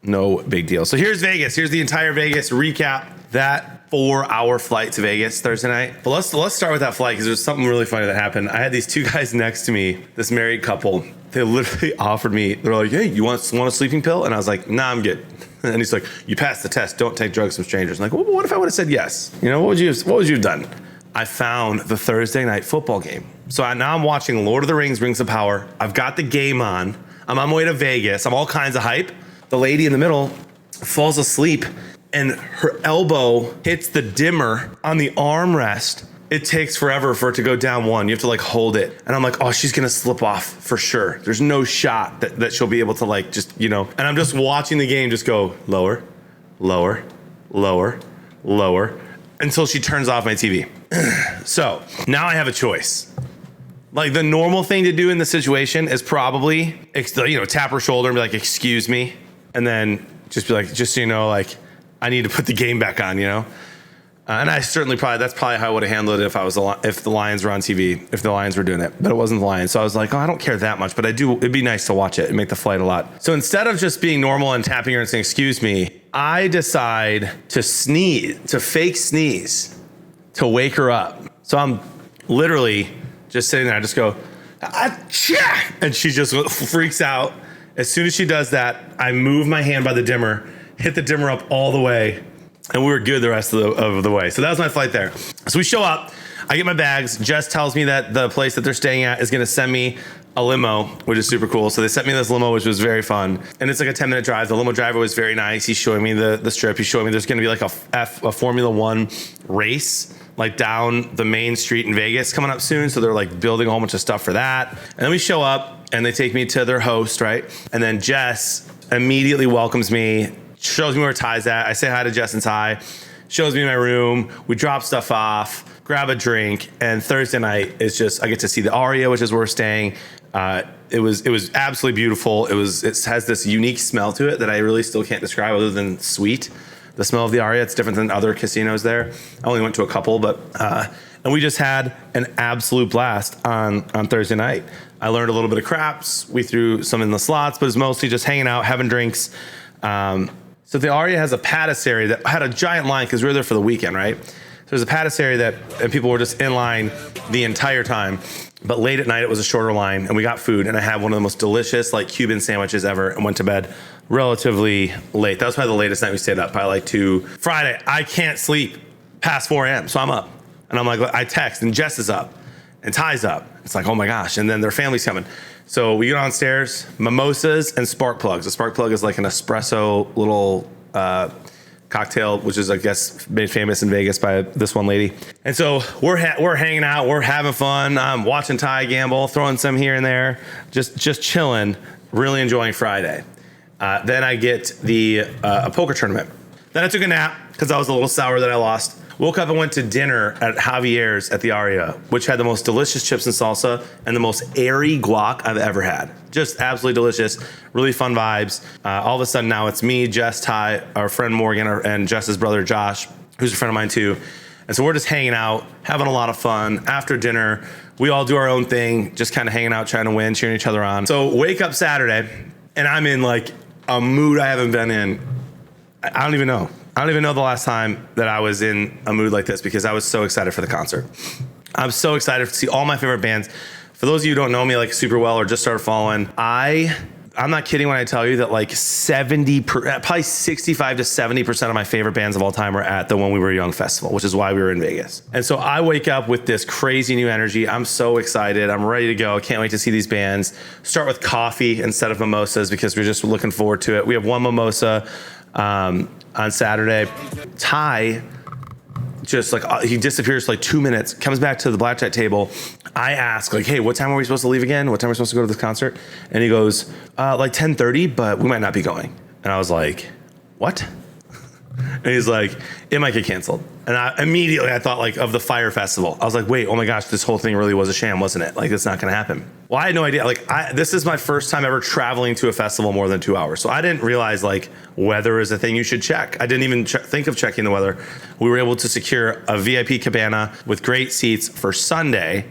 No big deal. So here's Vegas. Here's the entire Vegas recap. That 4-hour flight to Vegas Thursday night. But let's start with that flight because there's something really funny that happened. I had these two guys next to me, this married couple. They literally offered me, they're like, hey, you want a sleeping pill? And I was like, nah, I'm good. And he's like, you passed the test. Don't take drugs from strangers. I'm like, well, what if I would have said yes? You know, what would you have done? I found the Thursday night football game. So now I'm watching Lord of the Rings, Rings of Power. I've got the game on. I'm on my way to Vegas. I'm all kinds of hype. The lady in the middle falls asleep and her elbow hits the dimmer on the armrest. It takes forever for it to go down one. You have to like hold it. And I'm like, oh, she's gonna slip off for sure. There's no shot that she'll be able to like just, you know, and I'm just watching the game just go lower, lower, lower, lower until she turns off my TV. So now I have a choice. Like the normal thing to do in the situation is probably, you know, tap her shoulder and be like, excuse me. And then just be like, just so you know, like, I need to put the game back on, you know? And I certainly that's probably how I would have handled it if the Lions were on TV, if the Lions were doing it, but it wasn't the Lions. So I was like, oh, I don't care that much, but it'd be nice to watch it and make the flight a lot. So instead of just being normal and tapping her and saying, excuse me, I decide to fake sneeze, to wake her up. So I'm literally just sitting there. I just go, achoo! And she just freaks out. As soon as she does that, I move my hand by the dimmer, hit the dimmer up all the way, and we were good the rest of the way. So that was my flight there. So we show up, I get my bags. Jess tells me that the place that they're staying at is gonna send me a limo, which is super cool. So they sent me this limo, which was very fun. And it's like a 10-minute drive. The limo driver was very nice. He's showing me the strip. He's showing me there's gonna be like a Formula One race, like down the main street in Vegas coming up soon. So they're like building a whole bunch of stuff for that. And then we show up and they take me to their host, right? And then Jess immediately welcomes me, shows me where Ty's at. I say hi to Jess and Ty, shows me my room. We drop stuff off, grab a drink. And Thursday night is just, I get to see the Aria, which is where we're staying. It was absolutely beautiful. It has this unique smell to it that I really still can't describe other than sweet. The smell of the Aria, it's different than other casinos there. I only went to a couple, but and we just had an absolute blast on Thursday night. I learned a little bit of craps. We threw some in the slots, but it's mostly just hanging out, having drinks. So the Aria has a Pattis area that had a giant line because we were there for the weekend, right? So there's a Pattis area and people were just in line the entire time. But late at night, it was a shorter line, and we got food, and I had one of the most delicious like Cuban sandwiches ever, and went to bed relatively late. That was probably the latest night we stayed up, probably like 2 Friday. I can't sleep past 4 a.m., so I'm up. And I'm like, I text, and Jess is up, and Ty's up. It's like, oh my gosh, and then their family's coming. So we get downstairs, mimosas and spark plugs. A spark plug is like an espresso little cocktail, which is, I guess, made famous in Vegas by this one lady. And so we're hanging out, we're having fun. I'm watching Ty gamble, throwing some here and there, just chilling, really enjoying Friday. Then I get a poker tournament. Then I took a nap because I was a little sour that I lost. Woke up and went to dinner at Javier's at the Aria, which had the most delicious chips and salsa and the most airy guac I've ever had. Just absolutely delicious, really fun vibes. All of a sudden now it's me, Jess, Ty, our friend Morgan, and Jess's brother Josh, who's a friend of mine too. And so we're just hanging out, having a lot of fun. After dinner, we all do our own thing, just kind of hanging out, trying to win, cheering each other on. So wake up Saturday, and I'm in like a mood I haven't been in. I don't even know. I don't even know the last time that I was in a mood like this because I was so excited for the concert. I'm so excited to see all my favorite bands. For those of you who don't know me like super well or just started following, I'm not kidding when I tell you that like probably 65 to 70% of my favorite bands of all time were at the When We Were Young festival, which is why we were in Vegas. And so I wake up with this crazy new energy. I'm so excited. I'm ready to go. Can't wait to see these bands. Start with coffee instead of mimosas because we're just looking forward to it. We have one mimosa on Saturday. Ty just like, he disappears for like 2 minutes, comes back to the blackjack table. I ask like, hey, what time are we supposed to leave again? What time are we supposed to go to this concert? And he goes, like 10:30, but we might not be going. And I was like, what? And he's like, it might get canceled. And I thought like of the Fire Festival. I was like, wait, oh my gosh, this whole thing really was a sham, wasn't it? Like, it's not gonna happen. Well, I had no idea. Like, this is my first time ever traveling to a festival more than 2 hours. So I didn't realize like weather is a thing you should check. I didn't even think of checking the weather. We were able to secure a VIP cabana with great seats for Sunday.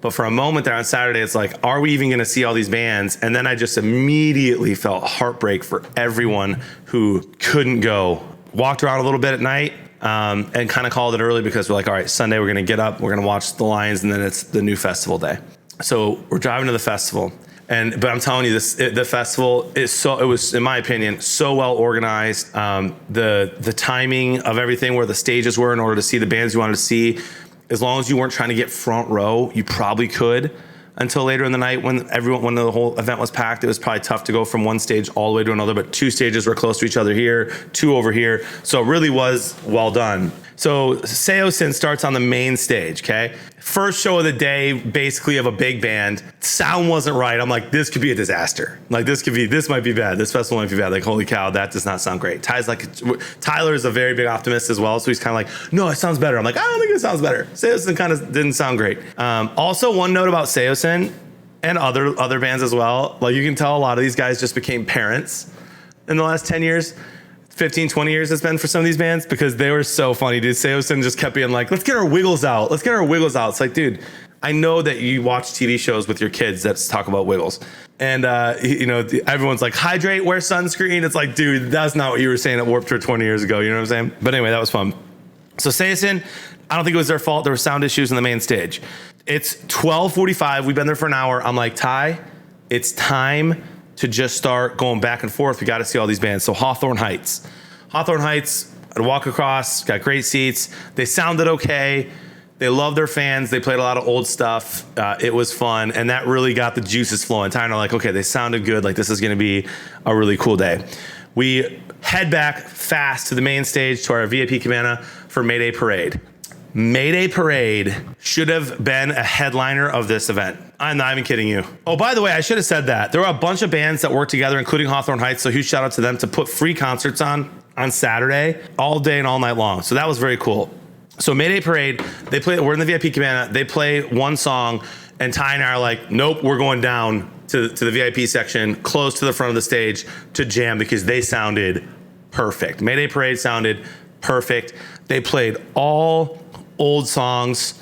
But for a moment there on Saturday, it's like, are we even going to see all these bands? And then I just immediately felt heartbreak for everyone who couldn't go. Walked around a little bit at night and kind of called it early because we're like, all right, Sunday we're going to get up, we're going to watch the Lions, and then it's the new festival day. So we're driving to the festival. But I'm telling you, the festival it was, in my opinion, so well organized. The timing of everything, where the stages were in order to see the bands you wanted to see, as long as you weren't trying to get front row, you probably could until later in the night when the whole event was packed. It was probably tough to go from one stage all the way to another, but 2 stages were close to each other here, 2 over here. So it really was well done. So Seosin starts on the main stage, okay? First show of the day, basically, of a big band. Sound wasn't right. I'm like, this could be a disaster. Like, this might be bad. This festival might be bad. Like, holy cow, that does not sound great. Tyler is a very big optimist as well, so he's kind of like, no, it sounds better. I'm like, I don't think it sounds better. Seosin kind of didn't sound great. Also, one note about Seosin and other bands as well, like, you can tell a lot of these guys just became parents in the last 10 years. 15, 20 years it's been for some of these bands, because they were so funny, dude. Seosin just kept being like, let's get our wiggles out. Let's get our wiggles out. It's like, dude, I know that you watch TV shows with your kids that talk about wiggles. And, everyone's like, hydrate, wear sunscreen. It's like, dude, that's not what you were saying at Warped Tour 20 years ago. You know what I'm saying? But anyway, that was fun. So Seosin, I don't think it was their fault. There were sound issues in the main stage. It's 12:45. We've been there for an hour. I'm like, Ty, it's time to just start going back and forth. We got to see all these bands. So Hawthorne Heights, I'd walk across, got great seats. They sounded okay. They love their fans. They played a lot of old stuff. It was fun. And that really got the juices flowing. Kind of like, okay, they sounded good. Like, this is going to be a really cool day. We head back fast to the main stage, to our VIP cabana for Mayday Parade. Mayday Parade should have been a headliner of this event. I'm not even kidding you. Oh, by the way, I should have said that. There were a bunch of bands that worked together, including Hawthorne Heights, so huge shout out to them, to put free concerts on Saturday, all day and all night long. So that was very cool. So Mayday Parade, we're in the VIP cabana, they play one song, and Ty and I are like, nope, we're going down to the VIP section, close to the front of the stage to jam, because they sounded perfect. Mayday Parade sounded perfect. They played all old songs,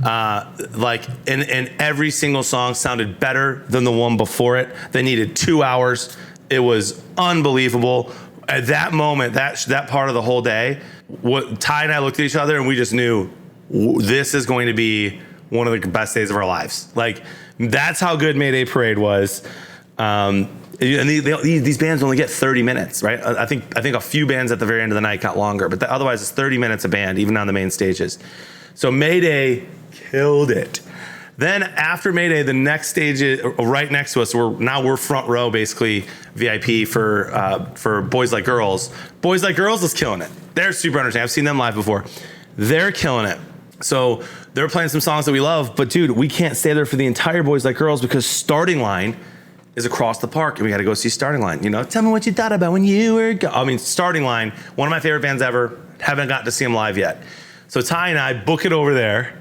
and every single song sounded better than the one before it. They needed 2 hours. It was unbelievable. At that moment, that part of the whole day, Ty and I looked at each other and we just knew this is going to be one of the best days of our lives. Like, that's how good Mayday Parade was. And these bands only get 30 minutes, right? I think a few bands at the very end of the night got longer, but otherwise it's 30 minutes a band, even on the main stages. So Mayday killed it. Then after Mayday, the next stage is right next to us. We're front row, basically VIP for Boys Like Girls. Boys Like Girls is killing it. They're super entertaining. I've seen them live before. They're killing it. So they're playing some songs that we love, but dude, we can't stay there for the entire Boys Like Girls because Starting Line is across the park, and we got to go see Starting Line. You know, tell me what you thought about when you were. Starting Line, one of my favorite bands ever. Haven't gotten to see them live yet. So Ty and I book it over there,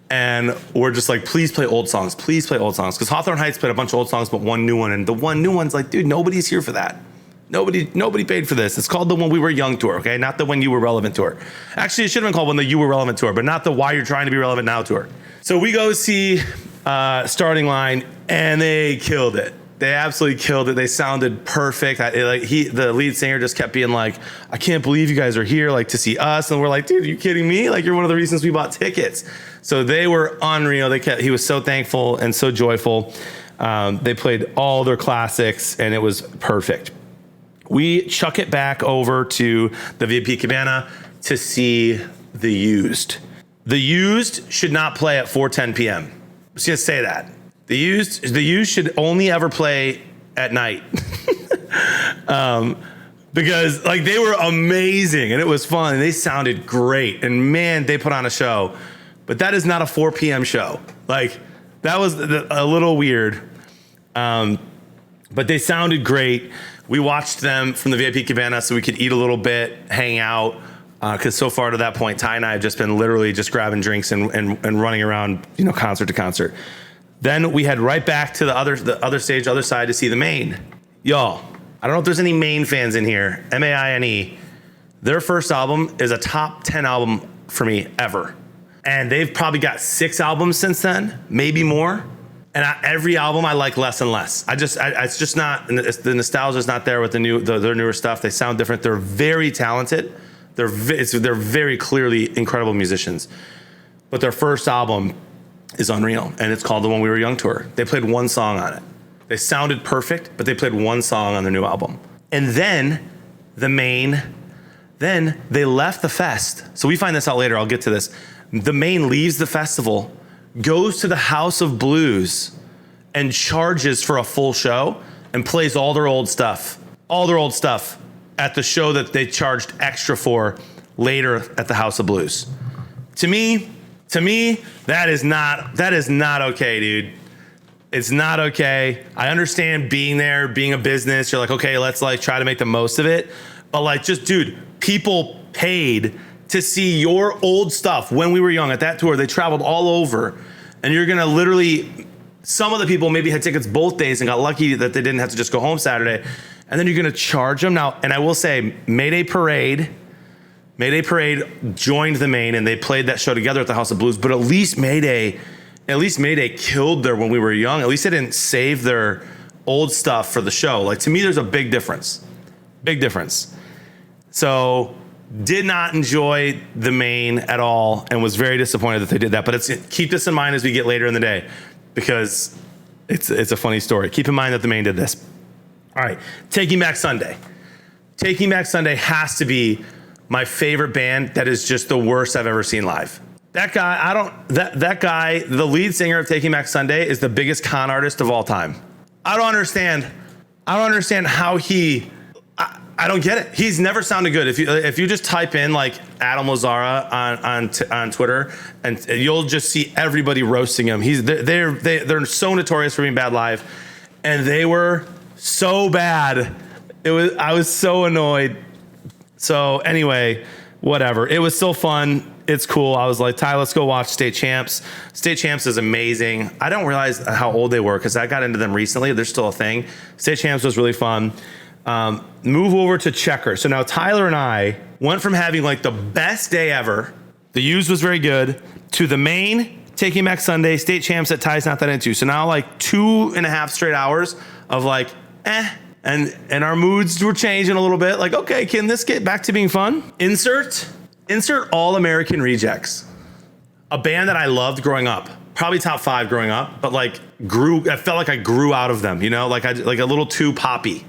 and we're just like, please play old songs. Please play old songs, because Hawthorne Heights played a bunch of old songs, but one new one, and the one new one's like, dude, nobody's here for that. Nobody paid for this. It's called the When We Were Young tour, okay? Not the When You Were Relevant tour. Actually, it should have been called When the You Were Relevant tour, but not the Why You're Trying to Be Relevant Now tour. So we go see Starting Line, and they killed it. They absolutely killed it. They sounded perfect. The lead singer just kept being like, I can't believe you guys are here, like, to see us. And we're like, dude, are you kidding me? Like, you're one of the reasons we bought tickets. So they were unreal. He was so thankful and so joyful. They played all their classics, and it was perfect. We chuck it back over to the VIP Cabana to see The Used. The Used should not play at 4:10 p.m. I'm just gonna say that. The Used should only ever play at night. Because like, they were amazing and it was fun and they sounded great, and man, they put on a show. But that is not a 4 p.m. show. Like, that was a little weird. But they sounded great. We watched them from the VIP Cabana so we could eat a little bit, hang out. Because so far to that point, Ty and I have just been literally just grabbing drinks and running around, concert to concert. Then we head right back to the other stage, other side, to see the Maine. Y'all, I don't know if there's any Maine fans in here. Maine. Their first album is a top 10 album for me ever. And they've probably got 6 albums since then, maybe more. And every album I like less and less. It's just not, the nostalgia's not there with their newer stuff. They sound different. They're very talented. They're very clearly incredible musicians. But their first album is unreal, and it's called the When We Were Young tour. They played one song on it. They sounded perfect, but they played one song on their new album. And then they left the fest. So we find this out later. I'll get to this. The Maine leaves the festival, goes to the House of Blues, and charges for a full show and plays all their old stuff at the show that they charged extra for later at the House of Blues. To me, that is not okay, dude. It's not okay. I understand being there, being a business. You're like, okay, let's like try to make the most of it. But like, just dude, people paid to see your old stuff when we were young at that tour. They traveled all over, and you're gonna literally, some of the people maybe had tickets both days and got lucky that they didn't have to just go home Saturday. And then you're gonna charge them now. And I will say, Mayday Parade joined the Maine, and they played that show together at the House of Blues. But at least Mayday killed their When We Were Young. At least they didn't save their old stuff for the show. Like, to me, there's a big difference. So did not enjoy the Maine at all, and was very disappointed that they did that. But keep this in mind as we get later in the day, because it's a funny story. Keep in mind that the Maine did this. All right, Taking Back Sunday. Taking Back Sunday has to be my favorite band that is just the worst I've ever seen live. That guy, that guy, the lead singer of Taking Back Sunday, is the biggest con artist of all time. I don't understand how I don't get it. He's never sounded good. If you just type in like Adam Lazzara on Twitter, and you'll just see everybody roasting him. They're so notorious for being bad live, and they were so bad. I was so annoyed. So anyway, whatever. It was still fun. It's cool. I was like, Ty, let's go watch State Champs. State Champs is amazing. I don't realize how old they were because I got into them recently. They're still a thing. State Champs was really fun. Move over to Checker. So now Tyler and I went from having like the best day ever, the Used was very good, to the Maine, Taking Back Sunday, State Champs that Ty's not that into. So now like 2.5 straight hours of like, and our moods were changing a little bit. Like, okay, can this get back to being fun? Insert All American Rejects, a band that I loved growing up, probably top 5 growing up, but like I felt like I grew out of them, you know, like a little too poppy.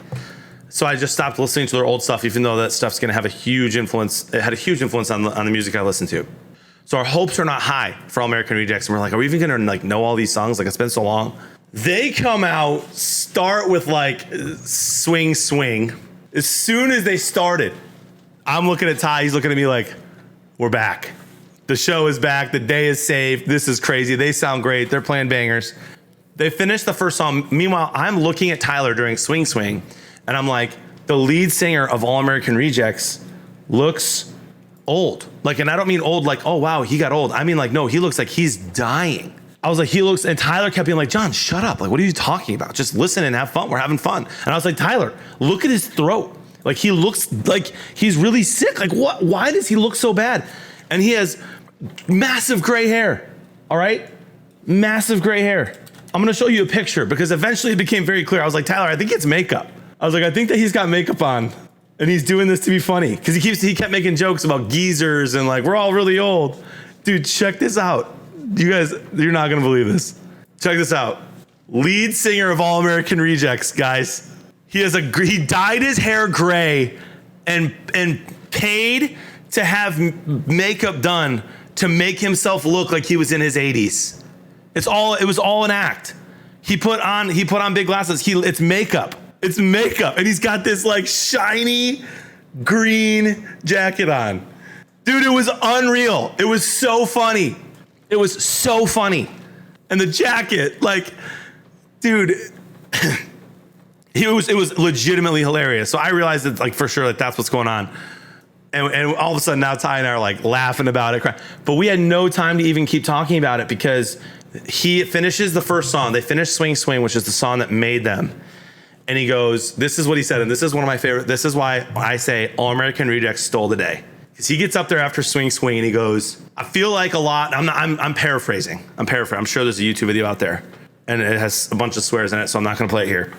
So I just stopped listening to their old stuff, even though that stuff's gonna have a huge influence. It had a huge influence on the music I listened to. So our hopes are not high for All American Rejects, and we're like, are we even gonna like know all these songs? Like, it's been so long. They come out, start with like Swing Swing. As soon as they started, I'm looking at Ty, he's looking at me like, we're back. The show is back, the day is saved, this is crazy, they sound great, they're playing bangers. They finished the first song. Meanwhile, I'm looking at Tyler during Swing Swing, and I'm like, the lead singer of All American Rejects looks old. Like, and I don't mean old like, oh wow, he got old. I mean like, no, he looks like he's dying. I was like, he looks, and Tyler kept being like, John, shut up. Like, what are you talking about? Just listen and have fun. We're having fun. And I was like, Tyler, look at his throat. Like, he looks like he's really sick. Like, what? Why does he look so bad? And he has massive gray hair. All right? Massive gray hair. I'm going to show you a picture because eventually it became very clear. I was like, Tyler, I think it's makeup. I was like, I think that he's got makeup on and he's doing this to be funny because he kept making jokes about geezers and like, we're all really old. Dude, check this out. You guys, you're not going to believe this. Check this out. Lead singer of All American Rejects, guys. He dyed his hair gray and paid to have makeup done to make himself look like he was in his 80s. It was all an act. He put on big glasses. It's makeup. It's makeup. And he's got this like shiny green jacket on. Dude, it was unreal. It was so funny. It was so funny. And the jacket, like, dude, it was legitimately hilarious. So I realized that, like, for sure, that that's what's going on. And all of a sudden now Ty and I are like laughing about it. But we had no time to even keep talking about it because he finishes the first song. They finish Swing Swing, which is the song that made them. And he goes, this is what he said. And this is one of my favorite. This is why I say All American Rejects stole the day. Because he gets up there after swing and he goes, I feel like a lot. I'm paraphrasing. I'm sure there's a YouTube video out there and it has a bunch of swears in it, so I'm not going to play it here.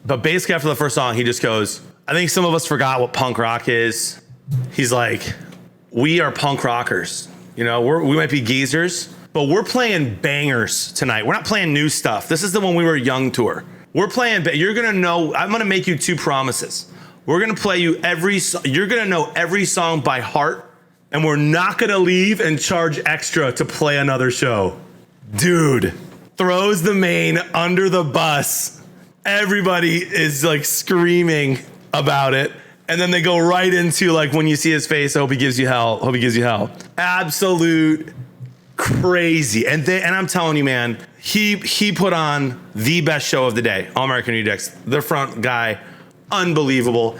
But basically after the first song, he just goes, I think some of us forgot what punk rock is. He's like, we are punk rockers. You know, we might be geezers, but we're playing bangers tonight. We're not playing new stuff. This is the When We Were Young tour. We're playing, you're going to know, I'm going to make you 2 promises. We're going to play you you're going to know every song by heart, and we're not going to leave and charge extra to play another show. Dude, throws the main under the bus. Everybody is like screaming about it. And then they go right into like, when you see his face, I hope he gives you hell. Hope he gives you hell. Absolute crazy. And I'm telling you, man, he put on the best show of the day. All American Rejects, the front guy, unbelievable.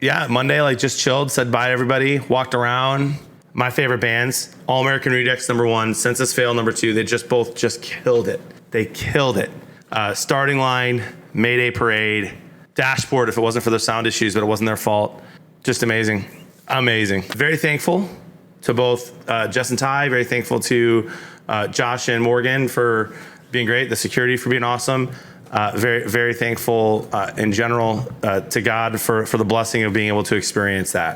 Yeah, Monday, like just chilled, said bye to everybody, walked around. My favorite bands, All American Rejects #1, Census Fail #2. They both killed it. They killed it. Starting Line, Mayday Parade, Dashboard, if it wasn't for the sound issues, but it wasn't their fault. Just amazing. Amazing. Very thankful to both Jess and Ty. Very thankful to Josh and Morgan for being great. The security for being awesome. Very, very thankful in general to God for the blessing of being able to experience that.